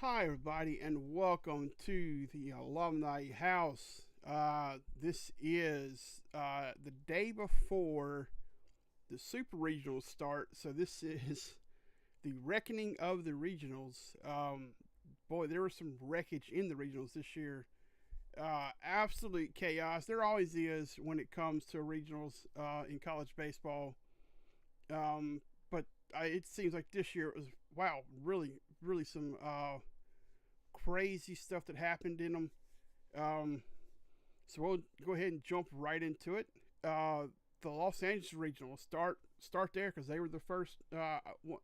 Hi, everybody, and welcome to the Alumni House. This is the day before the Super Regionals start, so this is the reckoning of the regionals. Boy, there was some wreckage in the regionals this year. Absolute chaos. There always is when it comes to regionals in college baseball. But it seems like this year it was wow, really some crazy stuff that happened in them. Um, so we'll go ahead and jump right into it. The Los Angeles Regional start there because they were the first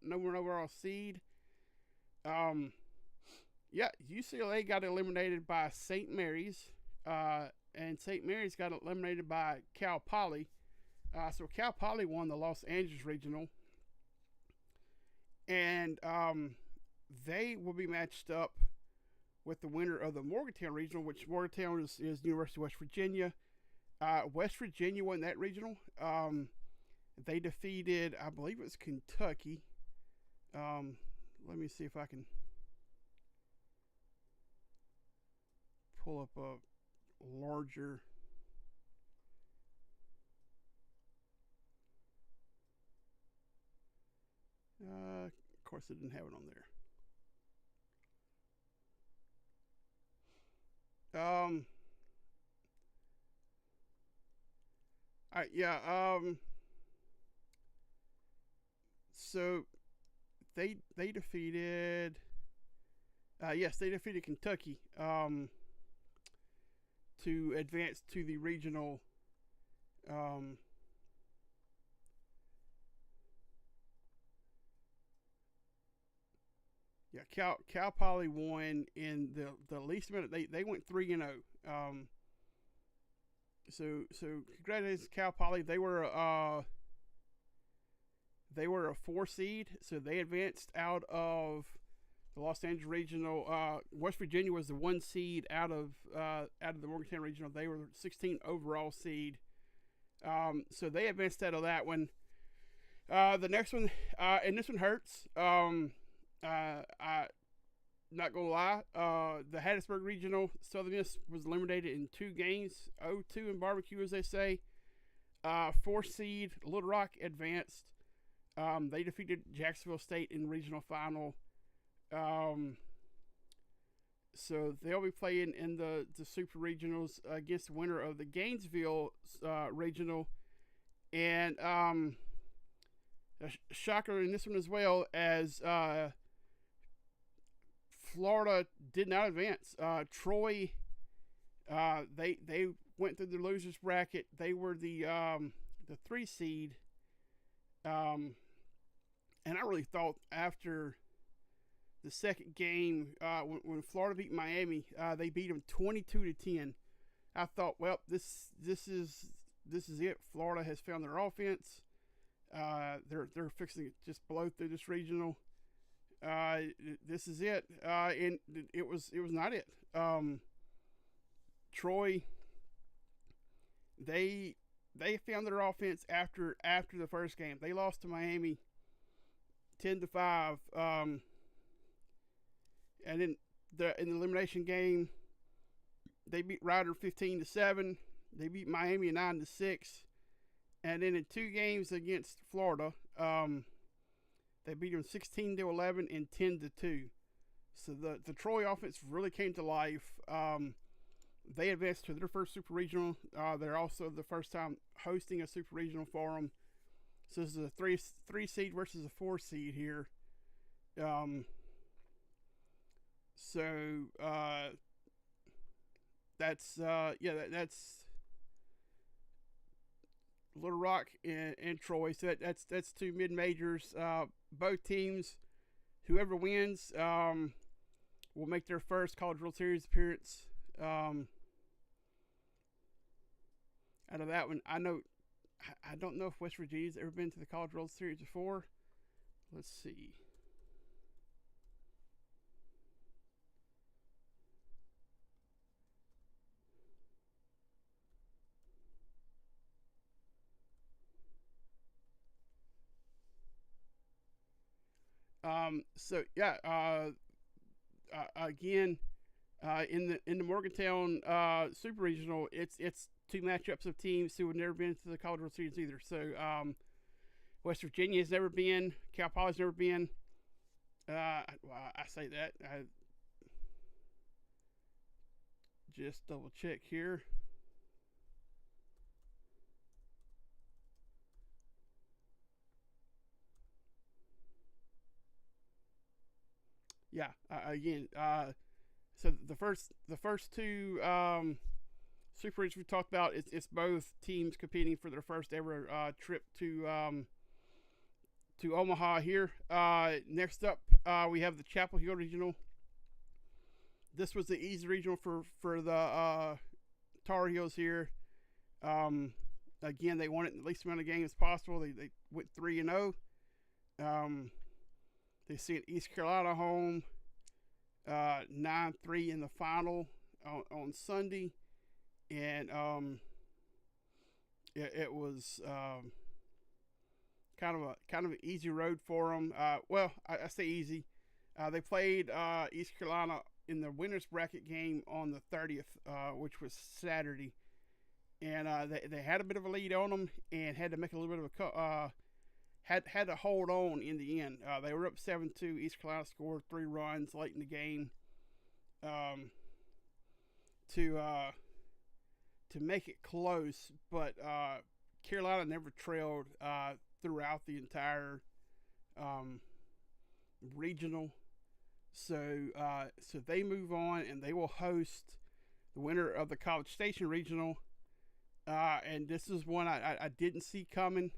number one overall seed. Um, yeah, UCLA got eliminated by St. Mary's, and St. Mary's got eliminated by Cal Poly. So Cal Poly won the Los Angeles Regional, and they will be matched up with the winner of the Morgantown Regional, which Morgantown is University of West Virginia. West Virginia won that regional. They defeated, I believe it was Kentucky. Let me see if I can pull up a larger. Of course, it didn't have it on there. Um, all right, yeah. So they defeated. Yes, they defeated Kentucky. To advance to the regional. Um, yeah, Cal Poly won in the least amount. They went 3-0. So congratulations Cal Poly. They were a 4 seed, so they advanced out of the Los Angeles Regional. West Virginia was the 1 seed out of the Morgantown Regional. They were 16 overall seed. So they advanced out of that one. The next one, and this one hurts. I not gonna lie. The Hattiesburg Regional Southern Miss was eliminated in 2 games, 0-2 in barbecue, as they say. 4 seed Little Rock advanced. They defeated Jacksonville State in the regional final. Um, so they'll be playing in the Super Regionals against the winner of the Gainesville Regional. And a shocker in this one as well, as Florida did not advance. Troy, they went through the losers bracket. They were the 3 seed. And I really thought after the second game, when Florida beat Miami, they beat them 22-10. I thought, well, this is it. Florida has found their offense. They're fixing to just blow through this regional. This is it, and it was not it. Troy, they found their offense after the first game. They lost to Miami 10-5, and then in the elimination game, they beat Rider 15-7. They beat Miami 9-6, and then in 2 games against Florida, they beat them 16-11 and 10-2. So the Troy offense really came to life. They advanced to their first Super Regional. They're also the first time hosting a Super Regional for them. So this is a three seed versus a 4 seed here. So that's that's Little Rock and Troy. So that's 2 mid majors. Both teams, whoever wins, will make their first College World Series appearance. Out of that one, I don't know if West Virginia's ever been to the College World Series before. Let's see. So yeah, again, in the Morgantown Super Regional, it's two matchups of teams who have never been to the College World Series either. So West Virginia has never been, Cal Poly's never been. Well, I say that. I just double check here. Yeah, again, so the first two Super Regions we talked about, it's both teams competing for their first ever trip to Omaha here. Next up, we have the Chapel Hill Regional. This was the easy regional for the Tar Heels here. Again, they wanted the least amount of games possible. They went 3-0. They sent East Carolina home 9-3 in the final on Sunday, and it was kind of an easy road for them. Well, I say easy. They played East Carolina in the winners bracket game on the 30th, which was Saturday, and they had a bit of a lead on them and had to make a little bit of a had to hold on in the end. They were up 7-2. East Carolina scored 3 runs late in the game to make it close, but Carolina never trailed throughout the entire regional. So they move on, and they will host the winner of the College Station Regional. And this is one I didn't see coming.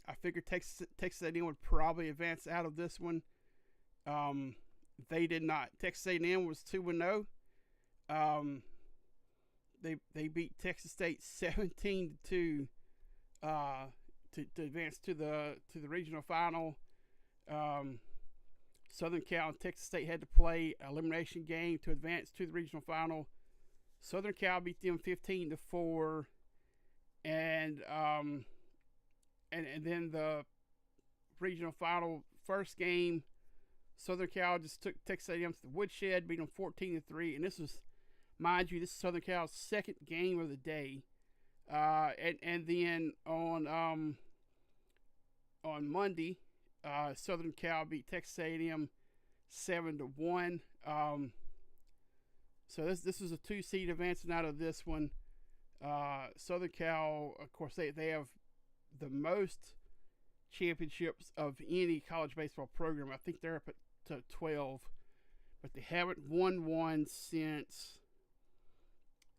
I figured Texas A&M would probably advance out of this one. They did not. Texas A&M was 2-0. They beat Texas State 17-2 to advance to the regional final. Southern Cal and Texas State had to play an elimination game to advance to the regional final. Southern Cal beat them 15-4, and then the regional final first game, Southern Cal just took Texas A&M to the woodshed, beat them 14-3, and this was, mind you, this is Southern Cal's second game of the day. And then on Monday, Southern Cal beat Texas A&M 7-1. So this is a 2-seed advancing out of this one. Southern Cal, of course, they have the most championships of any college baseball program. I think they're up to 12, but they haven't won one since,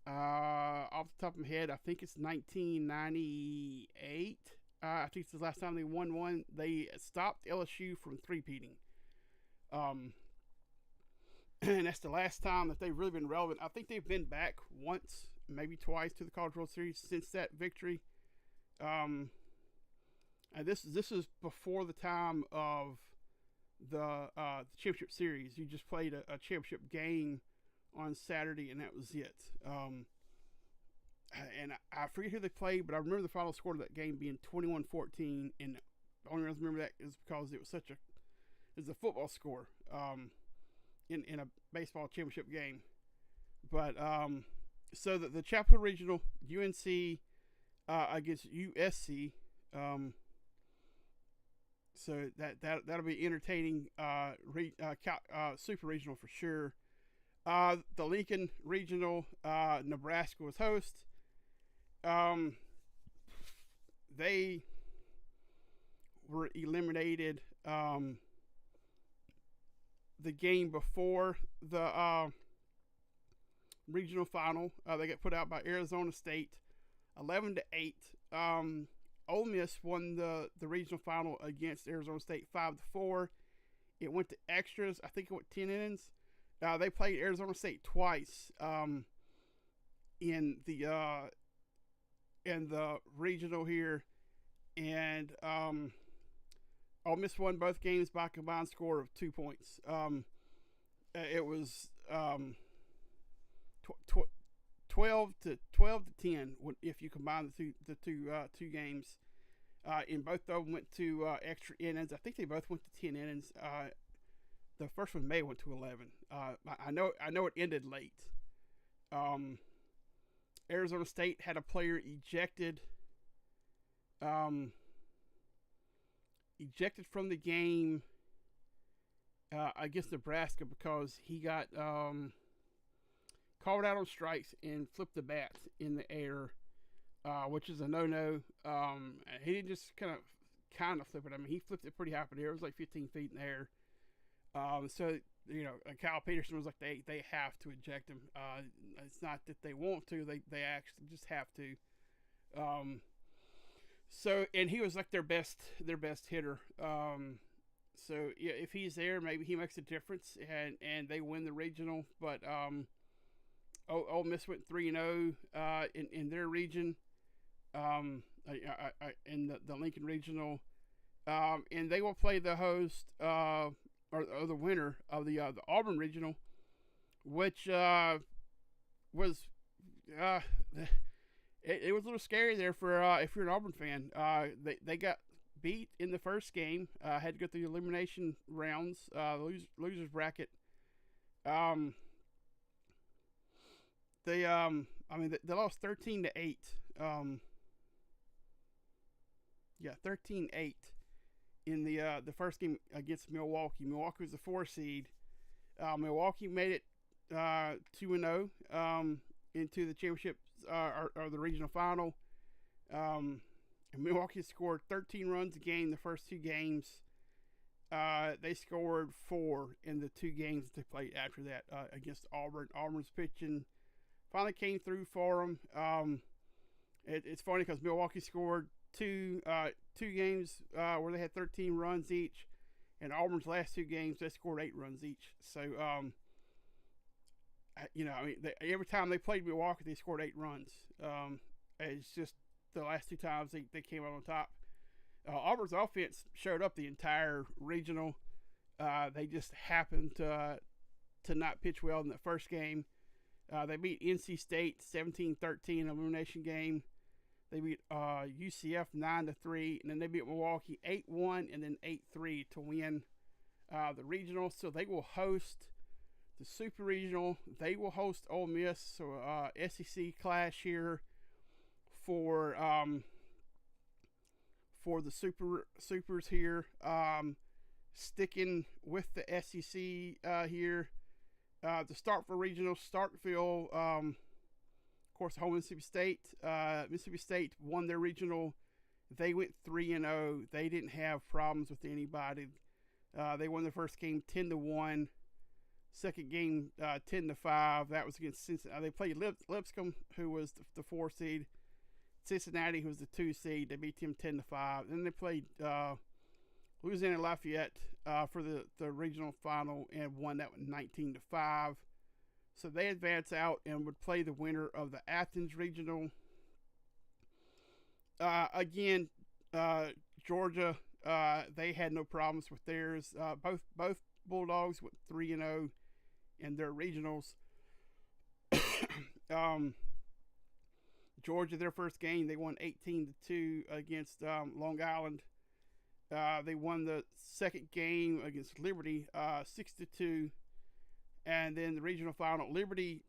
off the top of my head, I think it's 1998. I think it's the last time they won one. They stopped LSU from three-peating. And that's the last time that they've really been relevant. I think they've been back once, maybe twice, to the College World Series since that victory. And this is before the time of the championship series. You just played a championship game on Saturday, and that was it. And I forget who they played, but I remember the final score of that game being 21-14. And the only reason I remember that is because it was a football score in a baseball championship game. But so the Chapel Hill Regional, UNC against USC. So that'll be entertaining Super Regional for sure. The Lincoln Regional, Nebraska was host. They were eliminated the game before the regional final. They got put out by Arizona State 11-8. Ole Miss won the regional final against Arizona State 5-4. It went to extras. I think it went 10 innings. They played Arizona State twice in the regional here, and Ole Miss won both games by a combined score of 2 points. It was 12-10 if you combine the two games. And both of them went to extra innings. I think they both went to 10 innings. the first one may have went to 11. I know it ended late. Arizona State had a player ejected from the game against Nebraska because he got called out on strikes and flipped the bat in the air, which is a no-no. He didn't just kind of flip it. I mean, he flipped it pretty high up in the air. It was like 15 feet in the air. So, Kyle Peterson was like, they have to eject him. It's not that they want to, they actually just have to. So, and he was like their best hitter. So yeah, if he's there, maybe he makes a difference, and they win the regional. But Ole Miss went 3-0 in their region, in the Lincoln Regional, and they will play the host or the winner of the Auburn Regional, which was it was a little scary there for if you're an Auburn fan. They got beat in the first game. Had to go through the elimination rounds, losers bracket. They lost 13-8. 13-8 in the first game against Milwaukee. Milwaukee was the 4 seed. Milwaukee made it 2-0 into the championship or the regional final. And Milwaukee scored 13 runs a game the first 2 games. They scored 4 in the 2 games that they played after that against Auburn. Auburn's pitching finally came through for them. It's funny because Milwaukee scored two games where they had 13 runs each, and Auburn's last 2 games they scored 8 runs each. So every time they played Milwaukee, they scored 8 runs. It's just the last 2 times they came out on top. Auburn's offense showed up the entire regional. They just happened to not pitch well in the first game. They beat NC State 17-13 in elimination game. They beat UCF 9-3, and then they beat Milwaukee 8-1 and then 8-3 to win the regional. So they will host the Super Regional. They will host Ole Miss. So SEC clash here for the Supers here. Sticking with the SEC here. The start for regional, Starkville, of course, home Mississippi State. Mississippi State won their regional. They went 3-0. They didn't have problems with anybody. They won the first game 10-1. Second game 10-5. That was against Cincinnati. They played Lipscomb, who was the 4 seed. Cincinnati, who was the 2 seed. They beat them 10-5. Then they played Louisiana Lafayette for the regional final and won that one 19-5. So they advance out and would play the winner of the Athens Regional. Again, Georgia, they had no problems with theirs. Both Bulldogs went 3-0 in their regionals. Georgia, their first game, they won 18-2 against Long Island. They won the second game against Liberty 6-2, and then the regional final, Liberty,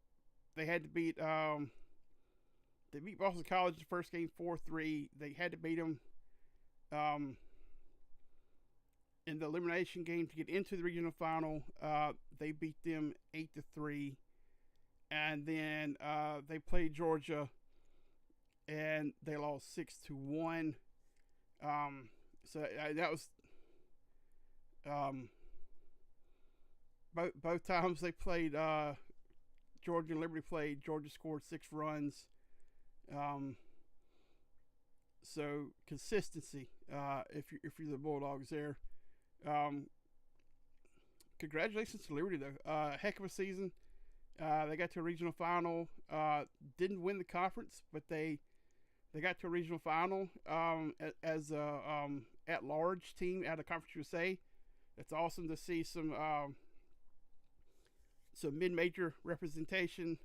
they had to beat they beat Boston College the first game 4-3. They had to beat them in the elimination game to get into the regional final. They beat them 8-3, and then they played Georgia, and they lost 6-1. So that was both times they played. Georgia and Liberty played. Georgia scored 6 runs. So consistency. If you're the Bulldogs there. Congratulations to Liberty though. Heck of a season. They got to a regional final. Didn't win the conference, but they got to a regional final as a at-large team out of Conference USA. It's awesome to see some mid-major representation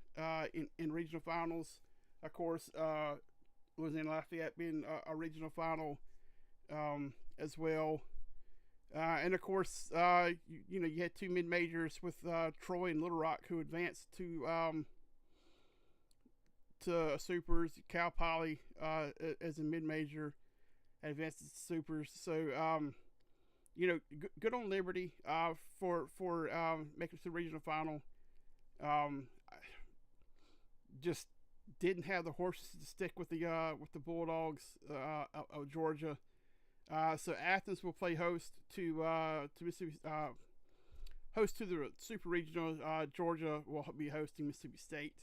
in regional finals. Of course, Louisiana Lafayette being a regional final as well. And of course, you had two mid majors with Troy and Little Rock who advanced to supers. Cal Poly as a mid major advanced to supers. So good on Liberty for making it to the regional final. Just didn't have the horses to stick with the Bulldogs of Georgia. So Athens will play host to Mississippi, host to the Super Regional. Georgia will be hosting Mississippi State.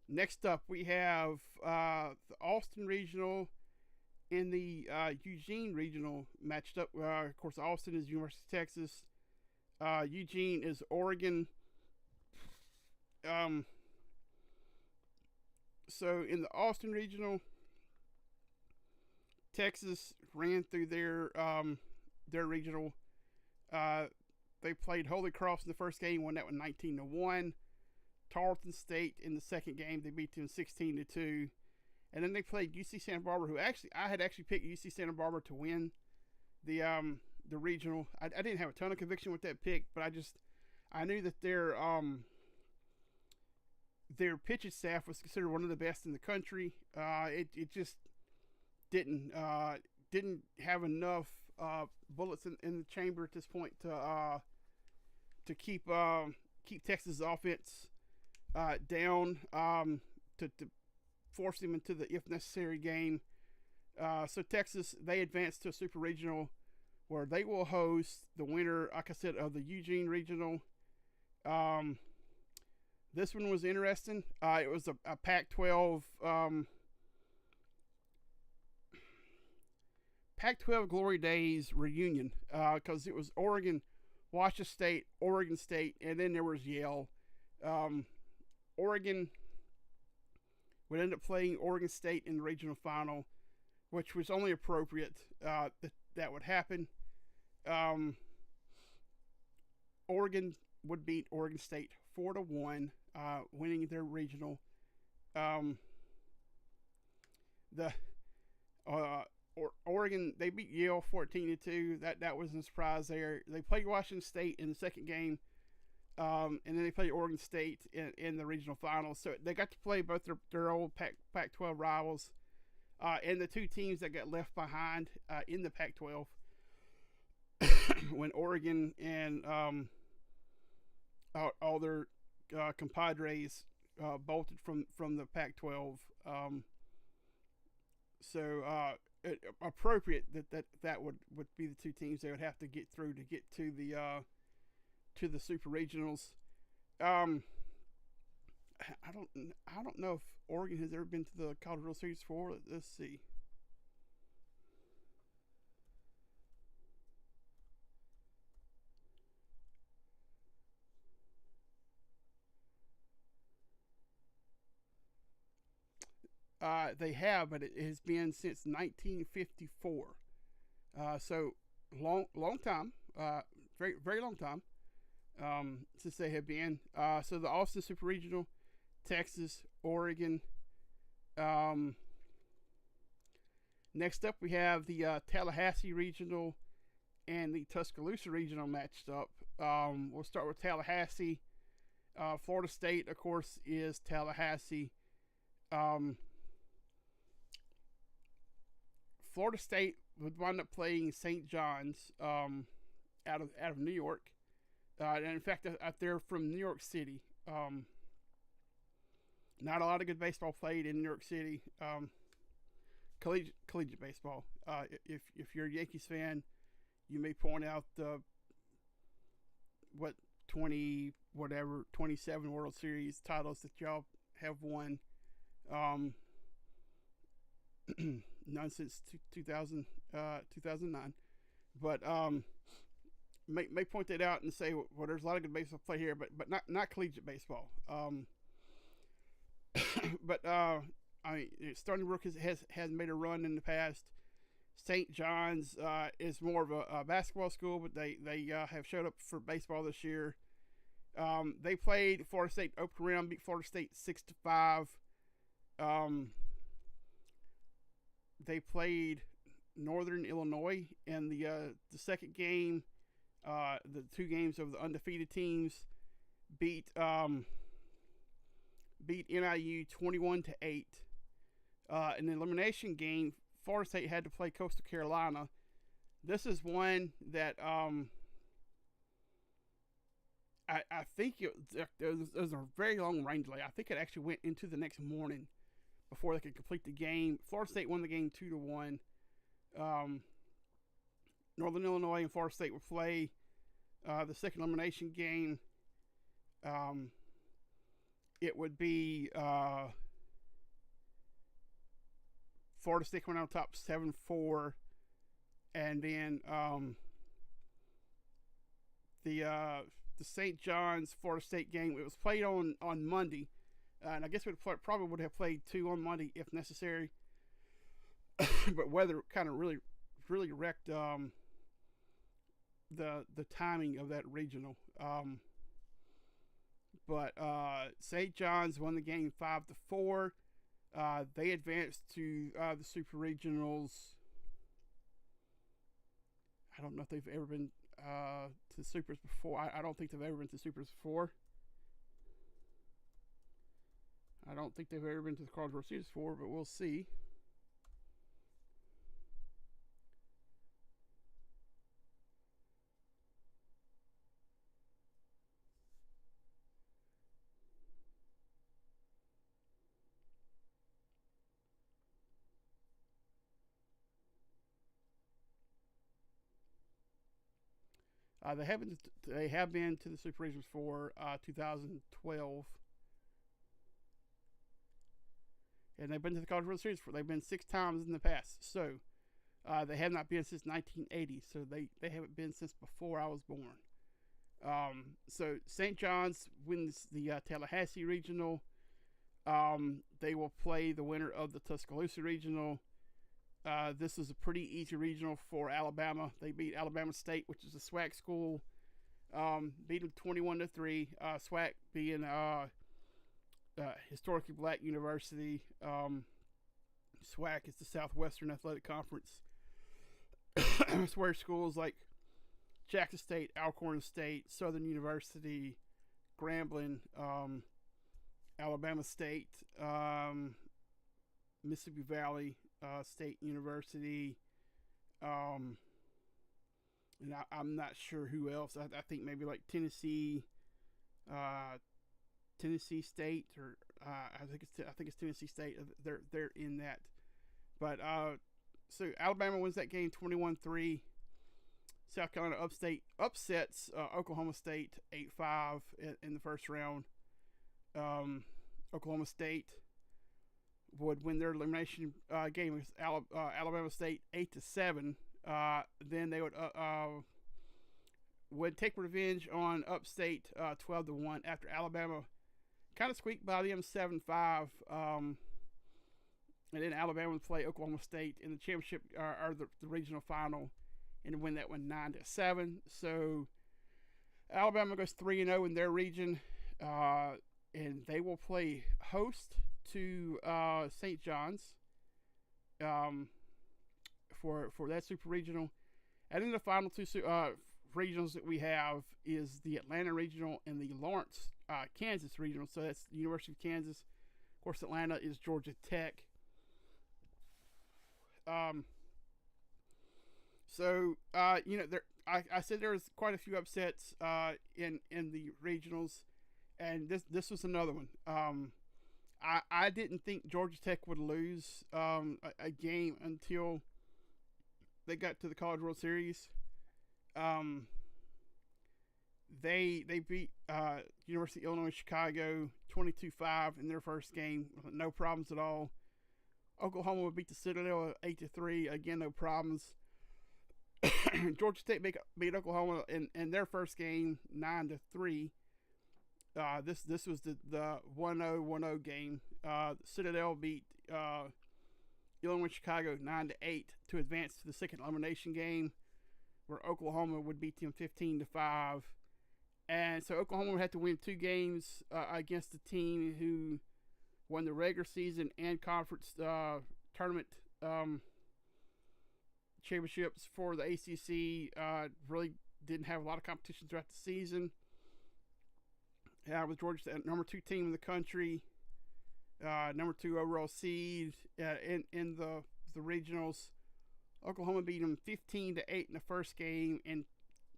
Next up, we have the Austin Regional and the Eugene Regional matched up. Of course, Austin is University of Texas. Eugene is Oregon. So in the Austin Regional, Texas ran through their regional. They played Holy Cross in the first game, won that one 19-1. Tarleton State in the second game, they beat them 16-2. And then they played UC Santa Barbara, who I had picked UC Santa Barbara to win the regional. I didn't have a ton of conviction with that pick, but I knew that their pitching staff was considered one of the best in the country. It just didn't have enough bullets in the chamber at this point to keep Texas' offense down, to force them into the if necessary game. So Texas, they advanced to a super regional where they will host the winner, like I said, of the Eugene Regional. This one was interesting. It was a Pac-12 Pac-12 Glory Days reunion because it was Oregon, Washington State, Oregon State, and then there was Yale. Oregon would end up playing Oregon State in the regional final, which was only appropriate that would happen. Oregon would beat Oregon State 4-1, winning their regional. Oregon, they beat Yale 14-2. That was a surprise there. They played Washington State in the second game, and then they played Oregon State in the regional finals. So they got to play both their old Pac-12 rivals and the two teams that got left behind in the Pac-12 when Oregon and all their compadres bolted from the Pac-12. Appropriate that would be the two teams they would have to get through to get to the super regionals. I don't know if Oregon has ever been to the College World Series before. Let's see. They have, but it has been since 1954. So long time, very, very long time since they have been. So the Austin Super Regional, Texas, Oregon. Next up, we have the Tallahassee Regional and the Tuscaloosa Regional matched up. We'll start with Tallahassee. Florida State, of course, is Tallahassee. Florida State would wind up playing St. John's out of New York, and in fact, they're from New York City. Not a lot of good baseball played in New York City. Collegiate baseball. If you're a Yankees fan, you may point out the 27 World Series titles that y'all have won. None since 2009, but may point that out and say, well, there's a lot of good baseball play here, but not collegiate baseball. But Stony Brook has made a run in the past. St. John's is more of a basketball school, but they have showed up for baseball this year. They played Florida State open round, beat Florida State 6-5. they played Northern Illinois, and the second game, the two games of the undefeated teams beat NIU 21-8. In the elimination game, Florida State had to play Coastal Carolina. This is one that I think there was a very long rain delay. I think it actually went into the next morning before they could complete the game. Florida State won the game 2-1. Northern Illinois and Florida State would play the second elimination game. It would be Florida State coming out on top 7-4, and then the St. John's Florida State game. It was played on Monday, and I guess we probably would have played two on Monday if necessary. But weather kind of really wrecked the timing of that regional. But St. John's won the game 5-4. They advanced to the Super Regionals. I don't know if they've ever been to Supers before. I don't think they've ever been to Supers before. I don't think they've ever been to the College World Series before, but we'll see. They have been to the Super Regionals for 2012, and they've been to the College World Series they've been 6 times in the past. So they have not been since 1980. So they haven't been since before I was born. So St. John's wins the Tallahassee Regional. They will play the winner of the Tuscaloosa Regional. This is a pretty easy regional for Alabama. They beat Alabama State, which is a SWAC school. Beat them 21-3. SWAC being historically black university. SWAC is the Southwestern Athletic Conference. It's where schools like Jackson State, Alcorn State, Southern University, Grambling, Alabama State, Mississippi Valley State University, and I'm not sure who else. I think maybe like Tennessee State, or I think it's Tennessee State. They're in that, but so Alabama wins that game 21-3. South Carolina upsets Oklahoma State 8-5 in the first round. Oklahoma State would win their elimination game against Alabama State 8-7. Then they would take revenge on Upstate 12-1 after Alabama kind of squeaked by them 7-5. And then Alabama would play Oklahoma State in the championship or the regional final and win that one 9-7. So Alabama goes 3-0 in their region, and they will play host to St. John's for that super regional. And then the final two regionals that we have is the Atlanta regional and the Lawrence, Kansas regional. So that's the University of Kansas. Of course, Atlanta is Georgia Tech. I said there was quite a few upsets in the regionals, and this was another one. I didn't think Georgia Tech would lose a game until they got to the College World Series. They beat University of Illinois Chicago 22-5 in their first game, no problems at all. Oklahoma would beat the Citadel 8-3, again no problems. Georgia State beat Oklahoma in their first game 9-3. This was the 1-0 game. Citadel beat Illinois Chicago 9-8 to advance to the second elimination game, where Oklahoma would beat them 15-5. And so Oklahoma would have to win 2 games against the team who won the regular season and conference tournament championships for the ACC. Really didn't have a lot of competition throughout the season. With Georgia, the number 2 team in the country, number 2 overall seed in the regionals. Oklahoma beat them 15-8 in the first game, and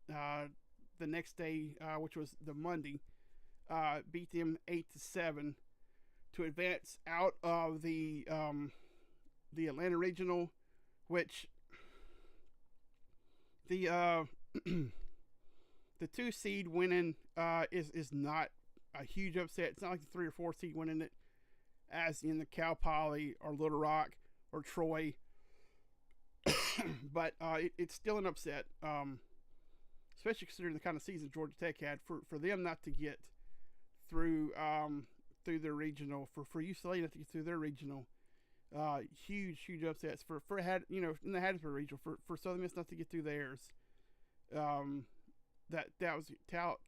the next day, which was the Monday, beat them 8-7 to advance out of the Atlanta regional, which the the 2 seed winning is not a huge upset. It's not like the 3 or 4 seed winning it, as in the Cal Poly or Little Rock or Troy. But it's still an upset, especially considering the kind of season Georgia Tech had. For them not to get through their regional, for UCLA not to get through their regional, huge upsets for in the Hattiesburg regional, for Southern Miss not to get through theirs. That was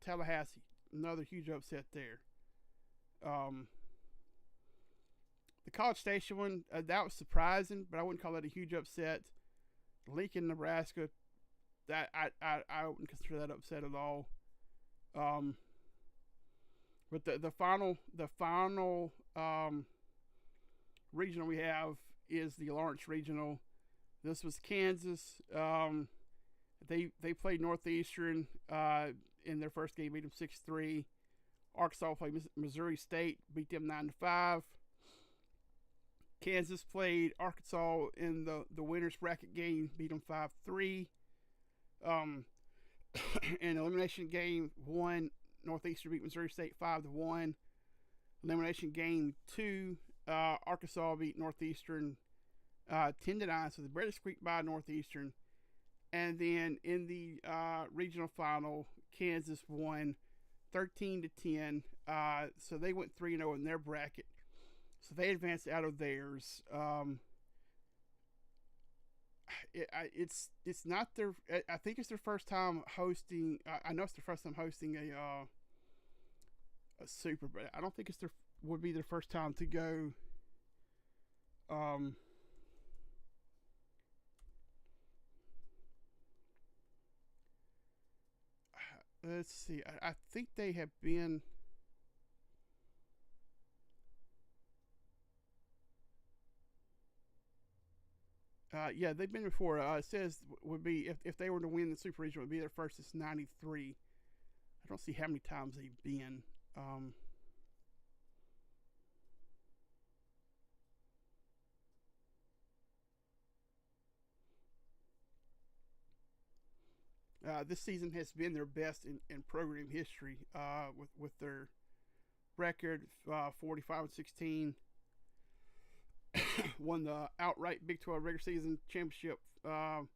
Tallahassee, another huge upset there. The College Station one, that was surprising, but I wouldn't call that a huge upset. Lincoln, Nebraska, that I wouldn't consider that upset at all. But the final regional we have is the Lawrence Regional. This was Kansas. They played Northeastern in their first game, beat them 6-3. Arkansas played Missouri State, beat them 9-5. Kansas played Arkansas in the winners bracket game, beat them 5-3. In elimination game 1, Northeastern beat Missouri State 5-1. Elimination game 2, Arkansas beat Northeastern 10-9, so they barely squeaked by Northeastern. And then in the regional final, Kansas won 13-10. So they went 3-0 in their bracket. So they advanced out of theirs. It's not their. I think it's their first time hosting. I know it's their first time hosting a super, but I don't think would be their first time to go. Let's see. I think they have been. Yeah, they've been before. It says would be if they were to win the Super Regional, it would be their first since '93. I don't see how many times they've been. This season has been their best in program history, with their record 45-16. Won the outright Big 12 regular season championship for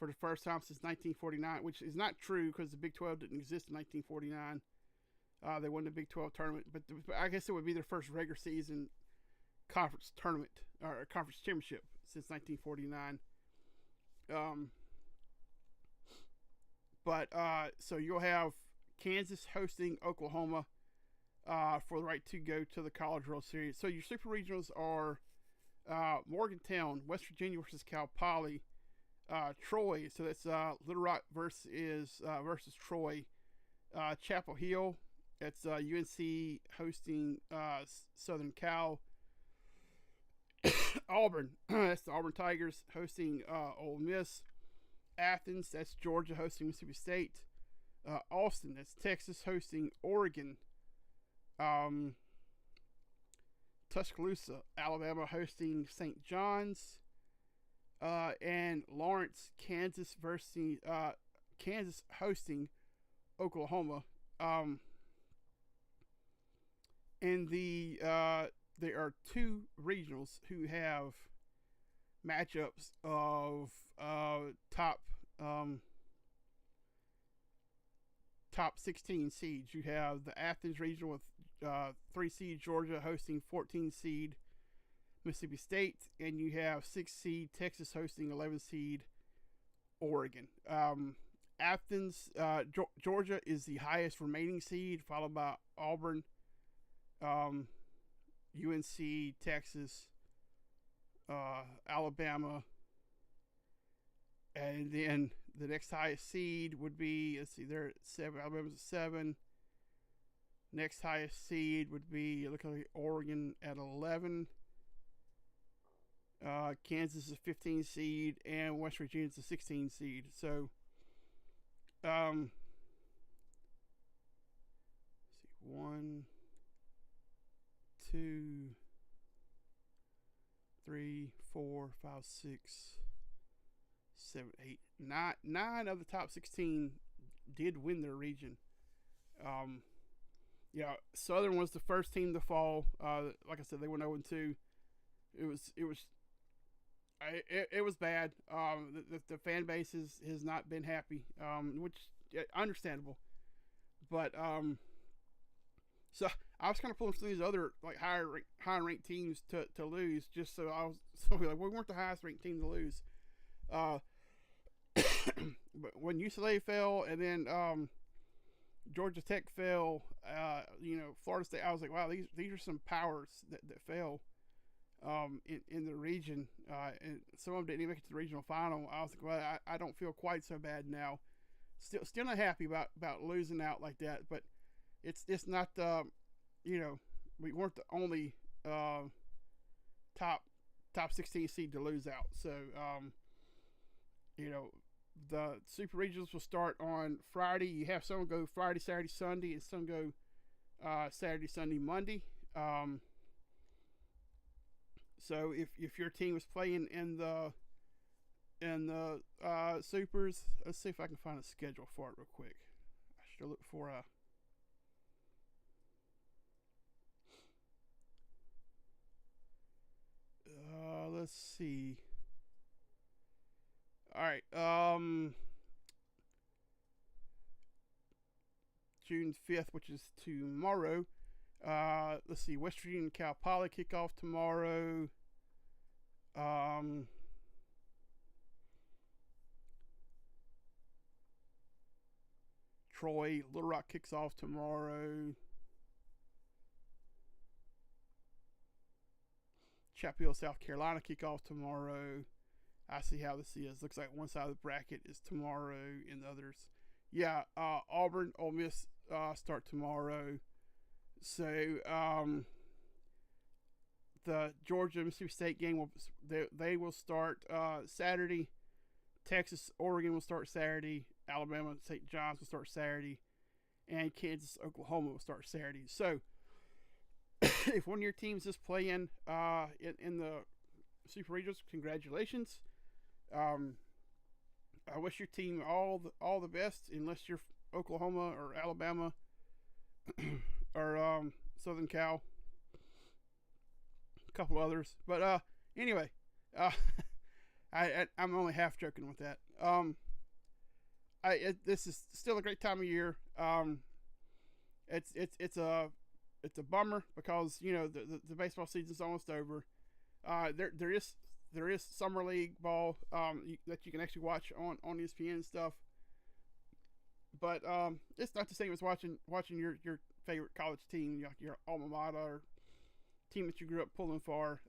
the first time since 1949, which is not true because the Big 12 didn't exist in 1949. They won the Big 12 tournament, but I guess it would be their first regular season conference tournament or conference championship since 1949. So you'll have Kansas hosting Oklahoma for the right to go to the College World Series. So your super regionals are Morgantown, West Virginia versus Cal Poly, Troy. So that's Little Rock versus Troy. Chapel Hill, that's UNC hosting Southern Cal. Auburn, that's the Auburn Tigers hosting Ole Miss. Athens, that's Georgia hosting Mississippi State. Austin, that's Texas hosting Oregon. Tuscaloosa, Alabama hosting St. John's. And Lawrence, Kansas Kansas hosting Oklahoma. And there are 2 regionals who have matchups of top 16 seeds. You have the Athens regional with 3 seed Georgia hosting 14 seed Mississippi State, and you have 6 seed Texas hosting 11 seed Oregon. Athens, Georgia is the highest remaining seed, followed by Auburn, UNC, Texas, Alabama, and then the next highest seed would be, let's see, they're at 7. Alabama's at 7. Next highest seed would be, look like Oregon at 11. Kansas is a 15 seed, and West Virginia is a 16 seed. So, let's see, 1, 2, 3, 4, 5, 6, 7, 8, 9. 9 of the top 16 did win their region. Yeah, Southern was the first team to fall. Like I said, they went 0-2. It was bad. The fan base has not been happy, which understandable. But so I was kind of pulling for these other like higher ranked teams to lose, just so I was like, we weren't the highest ranked team to lose. But when UCLA fell, and then Georgia Tech fell, Florida State, I was like, wow, these are some powers that fell in the region, and some of them didn't even make it to the regional final. I was like, well, I don't feel quite so bad now. Still not happy about losing out like that, but it's not, we weren't the only top 16 seed to lose out. So, the Super Regionals will start on Friday. You have some go Friday, Saturday, Sunday, and some go Saturday, Sunday, Monday. So if your team is playing in the Supers, let's see if I can find a schedule for it real quick. I should look for a. Let's see. All right. June 5th, which is tomorrow. Let's see. West Virginia and Cal Poly kick off tomorrow. Troy, Little Rock kicks off tomorrow. Chapel Hill, South Carolina kick off tomorrow. I see how this is. Looks like one side of the bracket is tomorrow and the others. Yeah, Auburn, Ole Miss start tomorrow. So the Georgia Mississippi State game they will start Saturday. Texas Oregon will start Saturday. Alabama St. John's will start Saturday, and Kansas Oklahoma will start Saturday. So if one of your teams is playing in the Super Regionals, congratulations. I wish your team all the best, unless you're Oklahoma or Alabama or Southern Cal, a couple others. But anyway, I'm only half joking with that. This is still a great time of year. It's a bummer because the baseball season's almost over. There is summer league ball that you can actually watch on ESPN and stuff, but it's not the same as watching your favorite college team, your alma mater or team that you grew up pulling for.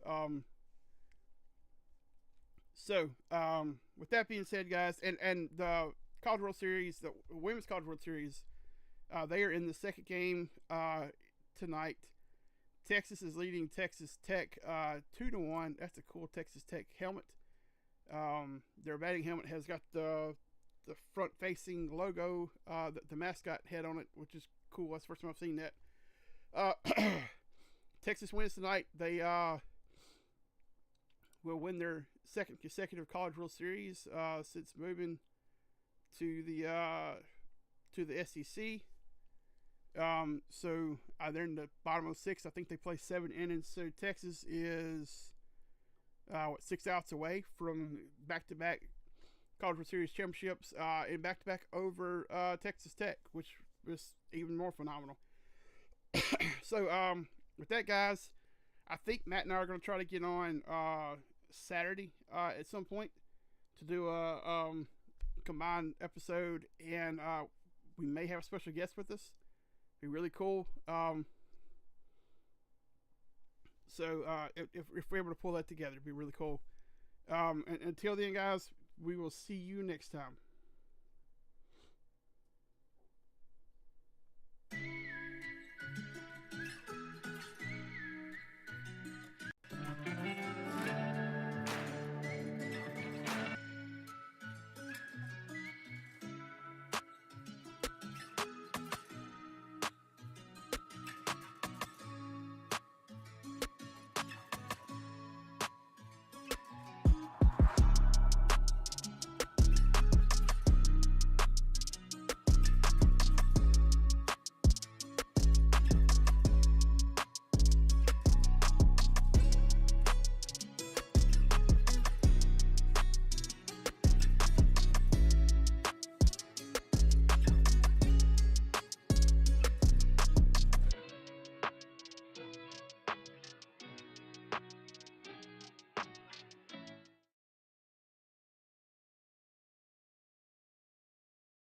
So with that being said, guys, and the College World Series, the Women's College World Series, they are in the second game tonight. Texas is leading Texas Tech 2-1. That's a cool Texas Tech helmet. Their batting helmet has got the front-facing logo, the mascot head on it, which is cool. That's the first time I've seen that. Texas wins tonight. They will win their second consecutive College World Series since moving to the SEC. So they're in the bottom of 6. I think they play 7 innings. So Texas is 6 outs away from back-to-back College World Series championships and back-to-back over Texas Tech, which is even more phenomenal. So with that, guys, I think Matt and I are going to try to get on Saturday at some point to do a combined episode, and we may have a special guest with us. Be really cool. So if we're able to pull that together, it'd be really cool. And until then, guys, we will see you next time.